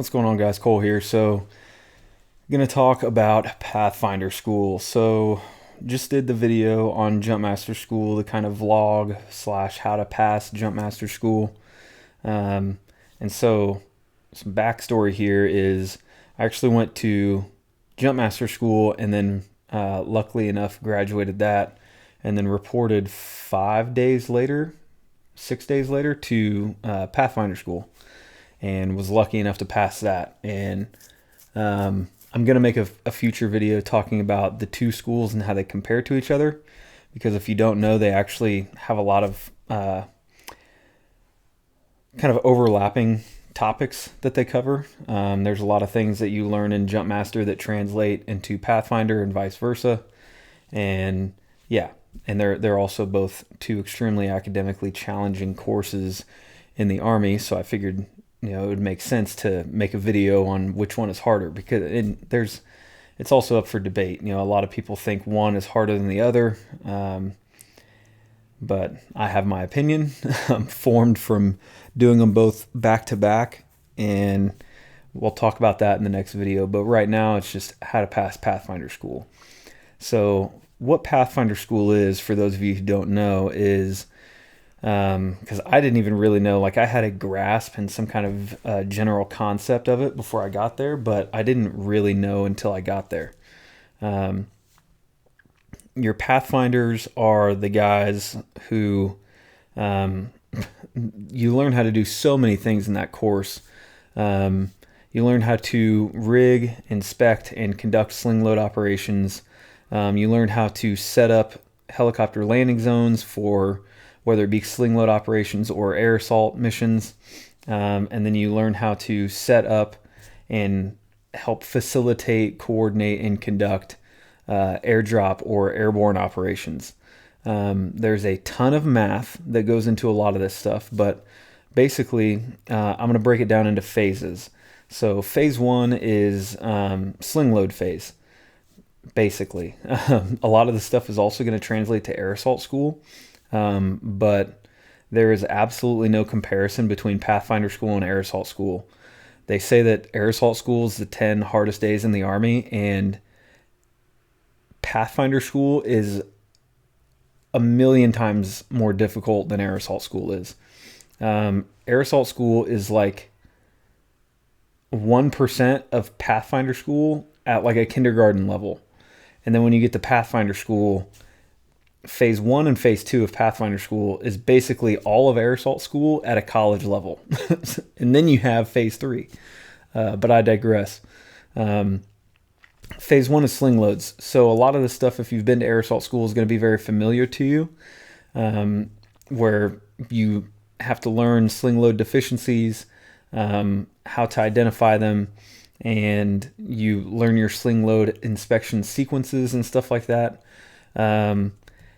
What's going on, guys? Cole here. I'm going to talk about Pathfinder School. Just did the video on Jumpmaster School, the kind of vlog slash how to pass Jumpmaster School. Some backstory here is I actually went to Jumpmaster School and then, luckily enough, graduated that and then reported 6 days later to Pathfinder School, and was lucky enough to pass that. And I'm going to make a future video talking about the two schools and how they compare to each other, because if you don't know, they actually have a lot of kind of overlapping topics that they cover. There's a lot of things that you learn in Jumpmaster that translate into Pathfinder and vice versa. And yeah, and they're also both two extremely academically challenging courses in the Army, so I figured it would make sense to make a video on which one is harder, because it's also up for debate. A lot of people think one is harder than the other, but I have my opinion. I'm formed from doing them both back to back, and we'll talk about that in the next video. But right now, it's just how to pass Pathfinder School. So what Pathfinder School is, for those of you who don't know, is because I didn't even really know. Like, I had a grasp and some kind of general concept of it before I got there, but I didn't really know until I got there. Your Pathfinders are the guys who you learn how to do so many things in that course. You learn how to rig, inspect, and conduct sling load operations. You learn how to set up helicopter landing zones for whether it be sling load operations or air assault missions. And then you learn how to set up and help facilitate, coordinate, and conduct airdrop or airborne operations. There's a ton of math that goes into a lot of this stuff, but basically I'm going to break it down into phases. So phase one is sling load phase. Basically, a lot of the stuff is also going to translate to air assault school, but there is absolutely no comparison between Pathfinder School and air assault school. They say that air assault school is the 10 hardest days in the Army, and Pathfinder School is a million times more difficult than air assault school is. Air assault school is like 1% of Pathfinder School at like a kindergarten level. And then when you get to Pathfinder School, phase one and phase two of Pathfinder School is basically all of air assault school at a college level. And then you have phase three. But I digress. Phase one is sling loads. So a lot of the stuff, if you've been to air assault school, is going to be very familiar to you, where you have to learn sling load deficiencies, how to identify them, and you learn your sling load inspection sequences and stuff like that. And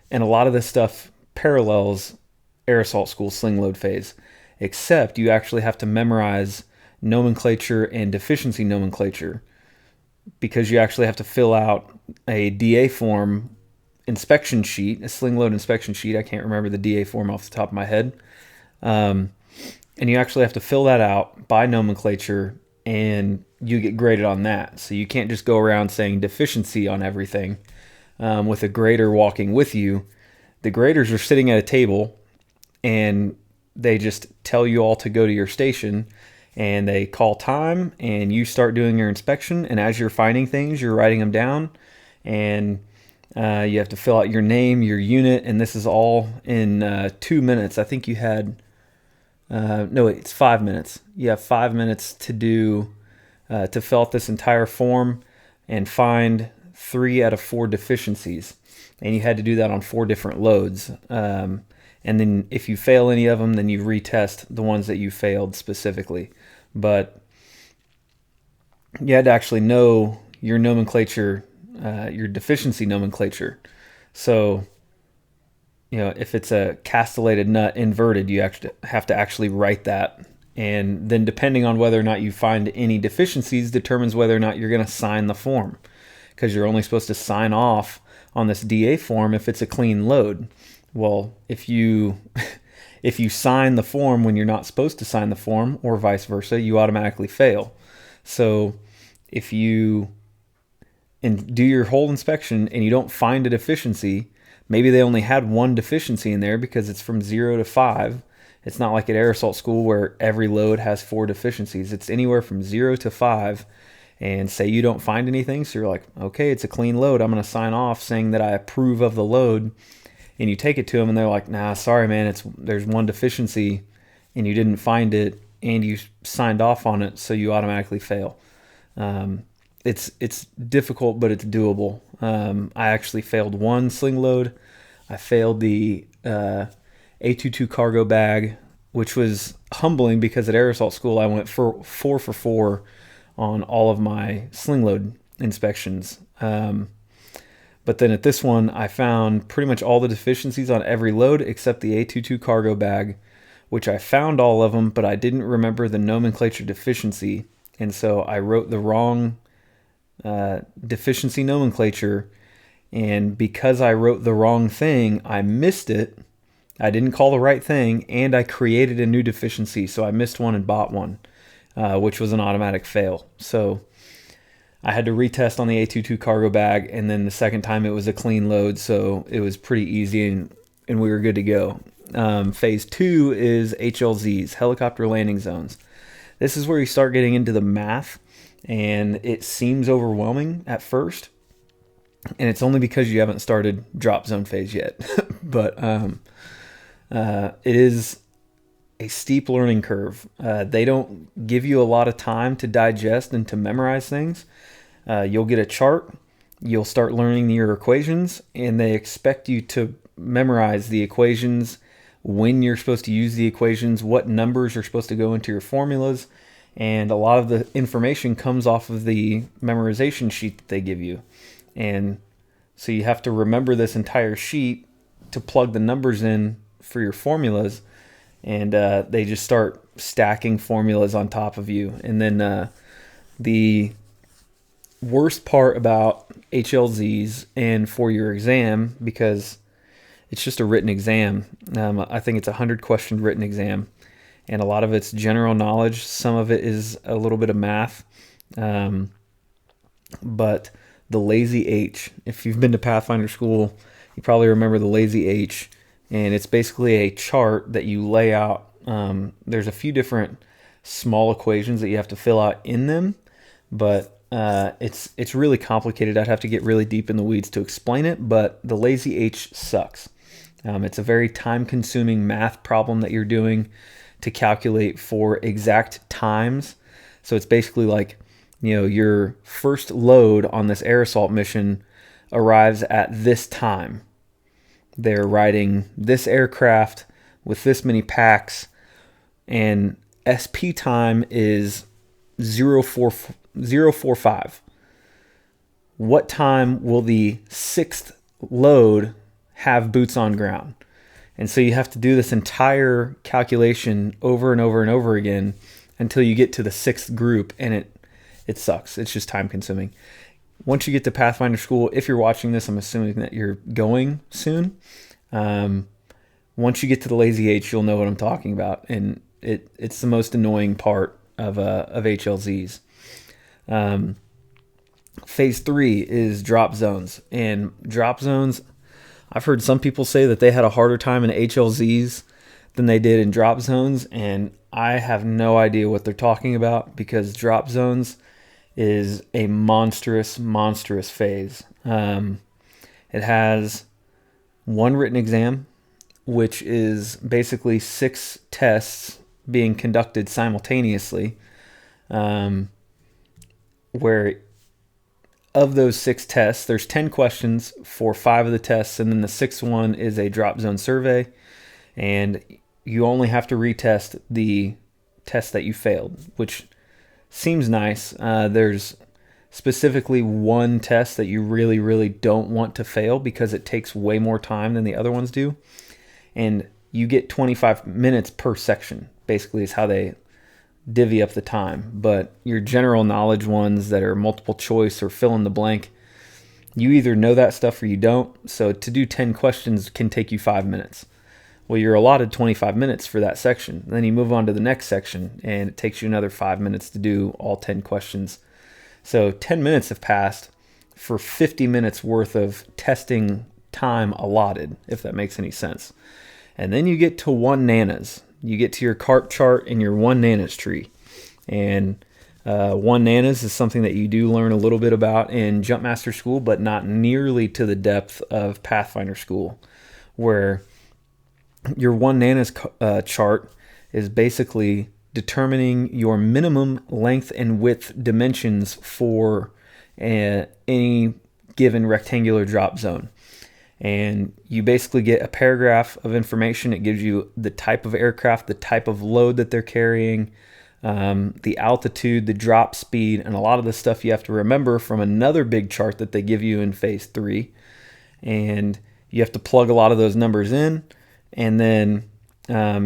a lot of this stuff parallels air assault school sling load phase, except you actually have to memorize nomenclature and deficiency nomenclature, because you actually have to fill out a DA form inspection sheet, a sling load inspection sheet. I can't remember the DA form off the top of my head. And you actually have to fill that out by nomenclature, and you get graded on that. So you can't just go around saying deficiency on everything with a grader walking with you. The graders are sitting at a table, and they just tell you all to go to your station, and they call time, and you start doing your inspection. And as you're finding things, you're writing them down, and you have to fill out your name, your unit, and this is all in 2 minutes. I think you had... no, it's 5 minutes. You have 5 minutes to do, to fill out this entire form and find 3 out of 4 deficiencies. And you had to do that on 4 different loads. And then if you fail any of them, then you retest the ones that you failed specifically. But you had to actually know your nomenclature, your deficiency nomenclature. So, if it's a castellated nut inverted, you actually have to actually write that. And then depending on whether or not you find any deficiencies determines whether or not you're going to sign the form, because you're only supposed to sign off on this DA form if it's a clean load. Well, if you sign the form when you're not supposed to sign the form, or vice versa, you automatically fail. So if you do your whole inspection and you don't find a deficiency, maybe they only had one deficiency in there because it's from 0 to 5. It's not like at air assault school where every load has 4 deficiencies. It's anywhere from 0 to 5. And say you don't find anything, so you're like, okay, it's a clean load. I'm going to sign off saying that I approve of the load. And you take it to them, and they're like, nah, sorry, man, there's one deficiency, and you didn't find it, and you signed off on it, so you automatically fail. It's difficult, but it's doable. I actually failed one sling load. I failed the A22 cargo bag, which was humbling because at air assault school I went for 4 for 4 on all of my sling load inspections. But then at this one, I found pretty much all the deficiencies on every load except the A22 cargo bag, which I found all of them, but I didn't remember the nomenclature deficiency. And so I wrote the wrong deficiency nomenclature. And because I wrote the wrong thing, I missed it. I didn't call the right thing, and I created a new deficiency. So I missed one and bought one, which was an automatic fail. So I had to retest on the A22 cargo bag, and then the second time it was a clean load, so it was pretty easy, and we were good to go. Phase 2 is HLZs, helicopter landing zones. This is where you start getting into the math, and it seems overwhelming at first, and it's only because you haven't started drop zone phase yet. But it is a steep learning curve. They don't give you a lot of time to digest and to memorize things. You'll get a chart, you'll start learning your equations, and they expect you to memorize the equations, when you're supposed to use the equations, what numbers are supposed to go into your formulas, and a lot of the information comes off of the memorization sheet that they give you. And so you have to remember this entire sheet to plug the numbers in for your formulas, and they just start stacking formulas on top of you. And then the worst part about HLZs and for your exam, because it's just a written exam, I think it's a 100-question written exam, and a lot of it's general knowledge. Some of it is a little bit of math, but the lazy H, if you've been to Pathfinder school, you probably remember the lazy H, and it's basically a chart that you lay out. There's a few different small equations that you have to fill out in them, but it's really complicated. I'd have to get really deep in the weeds to explain it, but the lazy H sucks. It's a very time-consuming math problem that you're doing to calculate for exact times. So it's basically like, your first load on this air assault mission arrives at this time. They're riding this aircraft with this many packs, and SP time is 045. What time will the 6th load have boots on ground? And so you have to do this entire calculation over and over and over again until you get to the 6th group, and it sucks. It's just time consuming. Once you get to Pathfinder school, if you're watching this, I'm assuming that you're going soon. Once you get to the lazy H, you'll know what I'm talking about, and it's the most annoying part of HLZs. Phase 3 is drop zones, and drop zones, I've heard some people say that they had a harder time in HLZs than they did in drop zones, and I have no idea what they're talking about, because drop zones is a monstrous phase. It has one written exam, which is basically 6 tests being conducted simultaneously, where of those 6 tests, there's 10 questions for 5 of the tests, and then the 6th one is a drop zone survey, and you only have to retest the test that you failed, which seems nice. There's specifically one test that you really don't want to fail because it takes way more time than the other ones do, and you get 25 minutes per section, basically is how they divvy up the time. But your general knowledge ones that are multiple choice or fill in the blank, you either know that stuff or you don't. So to do 10 questions can take you 5 minutes, Well, you're allotted 25 minutes for that section. Then you move on to the next section, and it takes you another 5 minutes to do all 10 questions. So 10 minutes have passed for 50 minutes worth of testing time allotted, if that makes any sense. And then you get to 1 nanas. You get to your carp chart and your 1 nanas tree. And 1 nanas is something that you do learn a little bit about in Jumpmaster School, but not nearly to the depth of Pathfinder School, where your 1 nanas chart is basically determining your minimum length and width dimensions for any given rectangular drop zone. And you basically get a paragraph of information. It gives you the type of aircraft, the type of load that they're carrying, the altitude, the drop speed, and a lot of the stuff you have to remember from another big chart that they give you in Phase 3. And you have to plug a lot of those numbers in. And then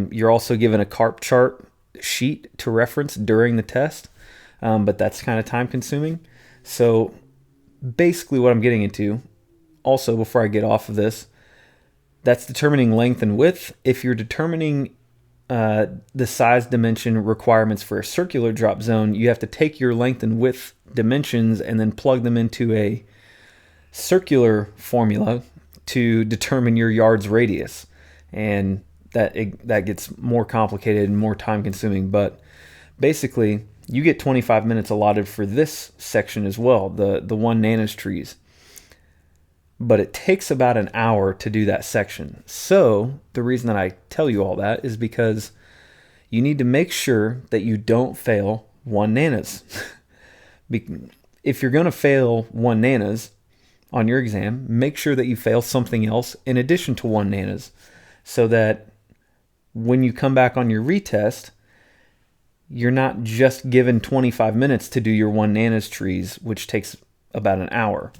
you're also given a carp chart sheet to reference during the test, but that's kind of time consuming. So basically what I'm getting into, also before I get off of this, that's determining length and width. If you're determining the size dimension requirements for a circular drop zone, you have to take your length and width dimensions and then plug them into a circular formula to determine your yard's radius. And that gets more complicated and more time consuming, but basically you get 25 minutes allotted for this section as well, the 1 nanas trees. But it takes about an hour to do that section. So the reason that I tell you all that is because you need to make sure that you don't fail 1 nanas. If you're going to fail 1 nanas on your exam, make sure that you fail something else in addition to 1 nanas, so that when you come back on your retest, you're not just given 25 minutes to do your 1 nanas trees, which takes about an hour,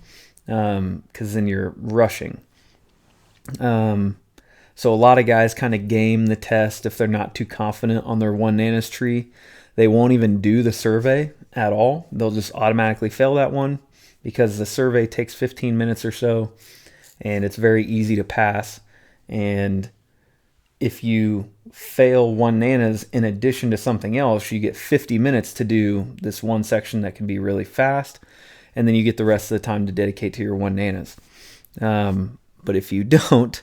because then you're rushing. So a lot of guys kind of game the test if they're not too confident on their 1 nanas tree. They won't even do the survey at all. They'll just automatically fail that one because the survey takes 15 minutes or so, and it's very easy to pass. And if you fail 1 nanas in addition to something else, you get 50 minutes to do this one section that can be really fast, and then you get the rest of the time to dedicate to your 1 nanas. But if you don't,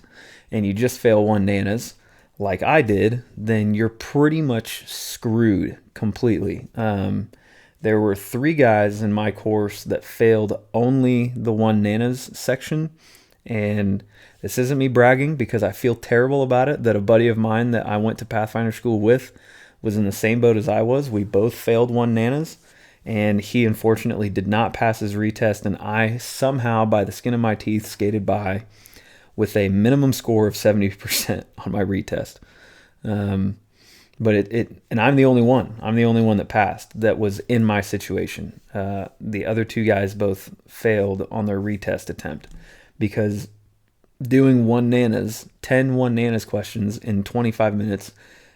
and you just fail 1 nanas, like I did, then you're pretty much screwed completely. There were 3 guys in my course that failed only the 1 nanas section, and this isn't me bragging because I feel terrible about it, that a buddy of mine that I went to Pathfinder School with was in the same boat as I was. We both failed 1 nanas, and he unfortunately did not pass his retest, and I somehow, by the skin of my teeth, skated by with a minimum score of 70% on my retest. But and I'm the only one. I'm the only one that passed that was in my situation. The other 2 guys both failed on their retest attempt because doing 1 nanas, 10 1 nanas questions in 25 minutes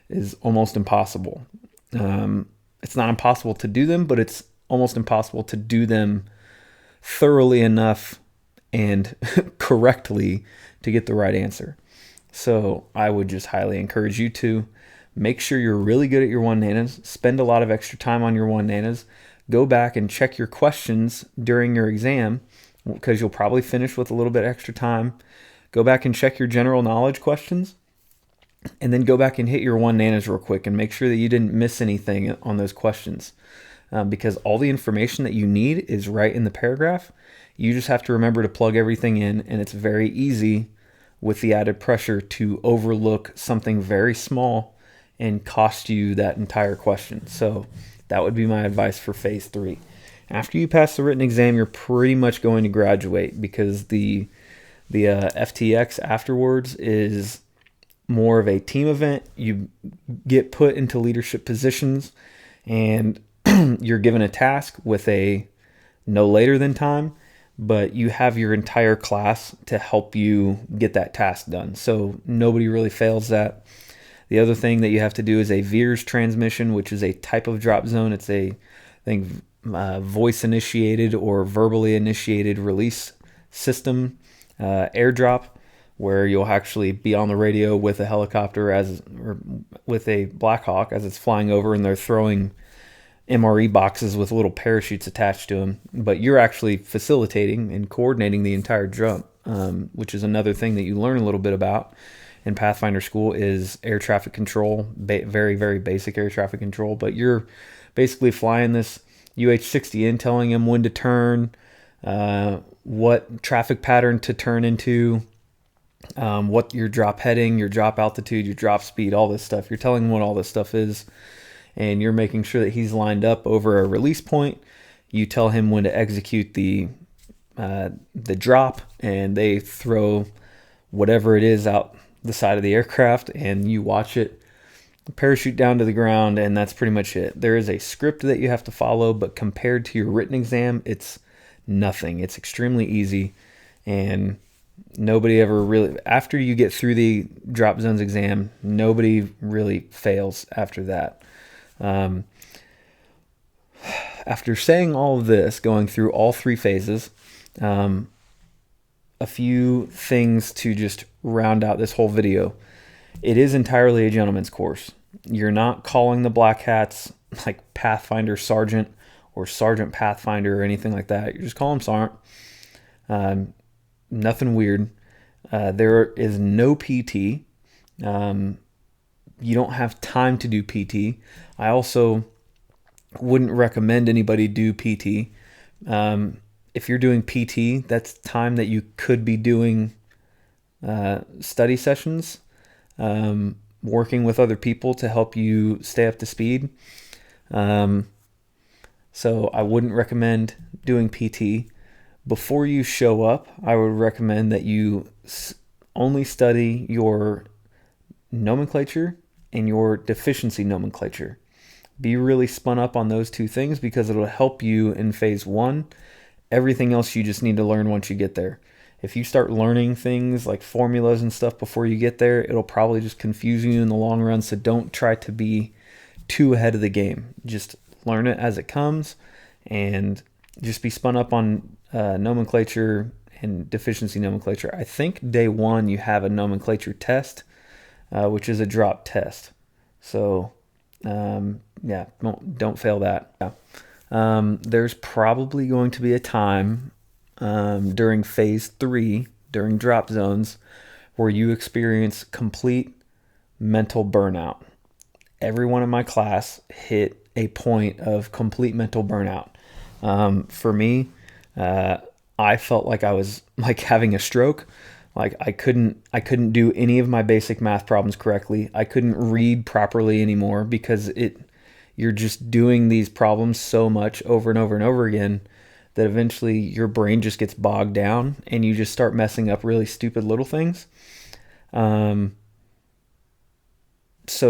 is almost impossible. It's not impossible to do them, but it's almost impossible to do them thoroughly enough and correctly to get the right answer. So I would just highly encourage you to make sure you're really good at your 1 nanas, spend a lot of extra time on your 1 nanas, go back and check your questions during your exam, because you'll probably finish with a little bit extra time. Go back and check your general knowledge questions, and then go back and hit your 1 nanas real quick and make sure that you didn't miss anything on those questions, because all the information that you need is right in the paragraph. You just have to remember to plug everything in, and it's very easy with the added pressure to overlook something very small and cost you that entire question. So that would be my advice for Phase 3. After you pass the written exam, you're pretty much going to graduate, because the FTX afterwards is more of a team event. You get put into leadership positions, and you're given a task with a no later than time, but you have your entire class to help you get that task done. So nobody really fails that. The other thing that you have to do is a Viirs transmission, which is a type of drop zone. It's a, voice initiated or verbally initiated release system airdrop, where you'll actually be on the radio with a helicopter or with a Black Hawk as it's flying over, and they're throwing MRE boxes with little parachutes attached to them. But you're actually facilitating and coordinating the entire jump, which is another thing that you learn a little bit about in Pathfinder school is air traffic control, very, very basic air traffic control. But you're basically flying this UH-60 in, telling him when to turn, what traffic pattern to turn into, what your drop heading, your drop altitude, your drop speed, all this stuff. You're telling him what all this stuff is, and you're making sure that he's lined up over a release point. You tell him when to execute the drop, and they throw whatever it is out the side of the aircraft, and you watch it parachute down to the ground, and that's pretty much it. There is a script that you have to follow, but compared to your written exam, it's nothing. It's extremely easy, and nobody ever really, after you get through the drop zones exam, nobody really fails after that. After saying all of this, going through all three phases, a few things to just round out this whole video. It is entirely a gentleman's course. You're not calling the Black Hats like Pathfinder Sergeant or Sergeant Pathfinder or anything like that. You just call them Sergeant. Nothing weird. There is no PT. You don't have time to do PT. I also wouldn't recommend anybody do PT. If you're doing PT, that's time that you could be doing study sessions, working with other people to help you stay up to speed. So I wouldn't recommend doing PT. Before you show up, I would recommend that you only study your nomenclature and your deficiency nomenclature. Be really spun up on those two things because it'll help you in phase one. Everything else you just need to learn once you get there. If you start learning things like formulas and stuff before you get there, it'll probably just confuse you in the long run. So don't try to be too ahead of the game. Just learn it as it comes and just be spun up on nomenclature and deficiency nomenclature. I think day one you have a nomenclature test, which is a drop test. So yeah, don't fail that. Yeah. There's probably going to be a time during phase 3, during drop zones, where you experience complete mental burnout. Everyone in my class hit a point of complete mental burnout. For me, I felt like I was like having a stroke. Like I couldn't do any of my basic math problems correctly. I couldn't read properly anymore because you're just doing these problems so much over and over and over again that eventually your brain just gets bogged down and you just start messing up really stupid little things. So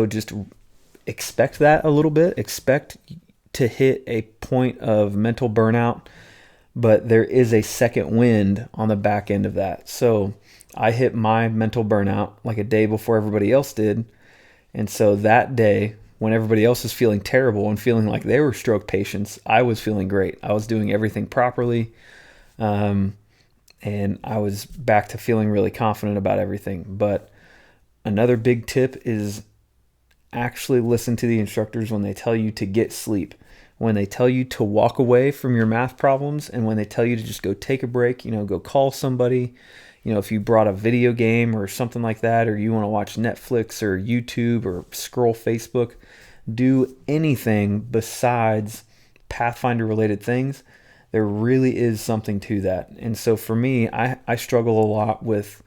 just expect that a little bit. Expect to hit a point of mental burnout, but there is a second wind on the back end of that. So I hit my mental burnout like a day before everybody else did. And so that day, when everybody else is feeling terrible and feeling like they were stroke patients, I was feeling great. I was doing everything properly. And I was back to feeling really confident about everything. But another big tip is actually listen to the instructors when they tell you to get sleep, when they tell you to walk away from your math problems, and when they tell you to just go take a break, go call somebody. If you brought a video game or something like that, or you want to watch Netflix or YouTube or scroll Facebook, do anything besides Pathfinder related things. There really is something to that. And so for me, I struggle a lot with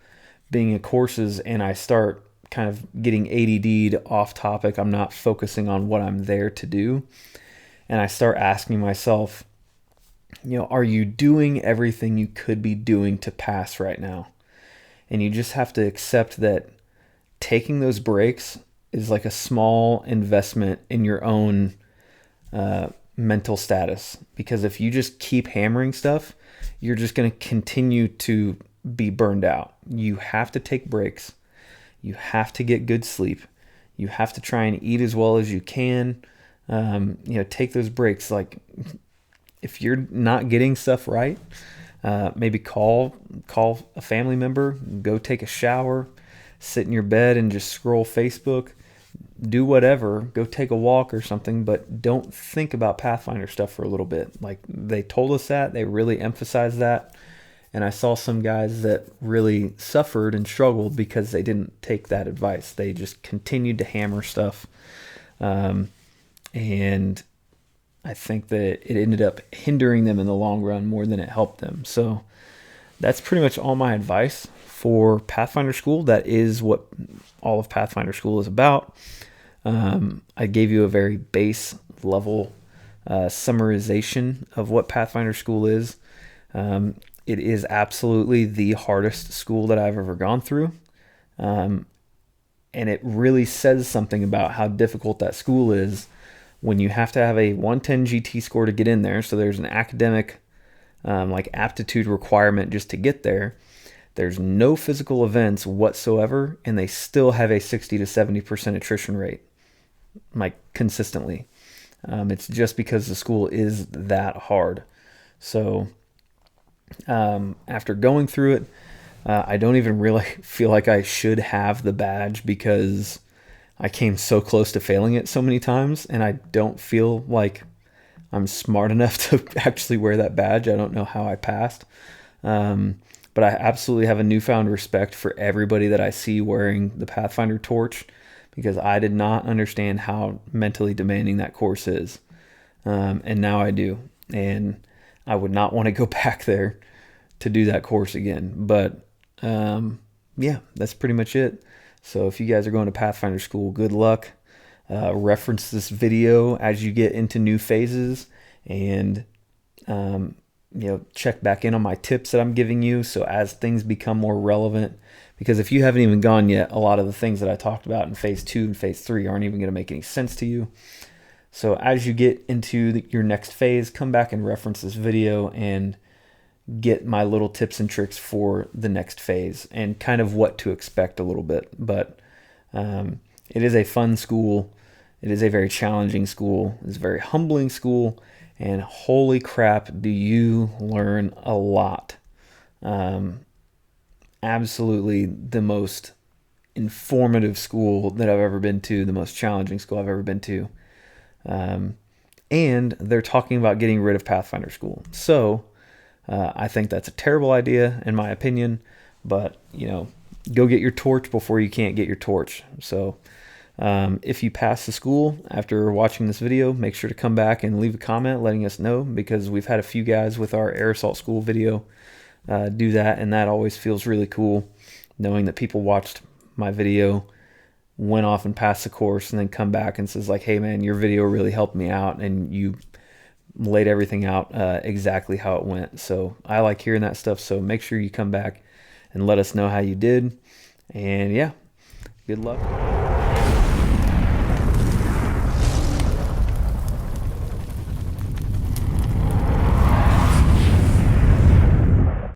being in courses and I start kind of getting ADD'd off topic. I'm not focusing on what I'm there to do. And I start asking myself, are you doing everything you could be doing to pass right now? And you just have to accept that taking those breaks is like a small investment in your own mental status. Because if you just keep hammering stuff, you're just going to continue to be burned out. You have to take breaks. You have to get good sleep. You have to try and eat as well as you can. Take those breaks. Like, if you're not getting stuff right, Maybe call a family member, go take a shower, sit in your bed and just scroll Facebook, do whatever, go take a walk or something, but don't think about Pathfinder stuff for a little bit. Like, they told us that, they really emphasized that. And I saw some guys that really suffered and struggled because they didn't take that advice. They just continued to hammer stuff. And I think that it ended up hindering them in the long run more than it helped them. So that's pretty much all my advice for Pathfinder School. That is what all of Pathfinder School is about. I gave you a very base level summarization of what Pathfinder School is. It is absolutely the hardest school that I've ever gone through. And it really says something about how difficult that school is when you have to have a 110 GT score to get in there. So there's an academic like aptitude requirement just to get there. There's no physical events whatsoever, and they still have a 60 to 70% attrition rate, like consistently. It's just because the school is that hard. So after going through it, I don't even really feel like I should have the badge because I came so close to failing it so many times, and I don't feel like I'm smart enough to actually wear that badge. I don't know how I passed. But I absolutely have a newfound respect for everybody that I see wearing the Pathfinder torch, because I did not understand how mentally demanding that course is. And now I do. And I would not want to go back there to do that course again. But yeah, that's pretty much it. So if you guys are going to Pathfinder School, good luck. Reference this video as you get into new phases, and check back in on my tips that I'm giving you. So as things become more relevant, because if you haven't even gone yet, a lot of the things that I talked about in phase 2 and phase 3 aren't even going to make any sense to you. So as you get into your next phase, come back and reference this video and get my little tips and tricks for the next phase and kind of what to expect a little bit. But it is a fun school. It is a very challenging school. It's a very humbling school. And holy crap, do you learn a lot. Absolutely the most informative school that I've ever been to, the most challenging school I've ever been to. And they're talking about getting rid of Pathfinder School. So I think that's a terrible idea, in my opinion. But, go get your torch before you can't get your torch. So if you pass the school after watching this video, make sure to come back and leave a comment letting us know, because we've had a few guys with our Air Assault School video do that, and that always feels really cool, knowing that people watched my video, went off and passed the course, and then come back and says like, hey man, your video really helped me out, and you laid everything out exactly how it went. So I like hearing that stuff, so make sure you come back and let us know how you did. And yeah, good luck.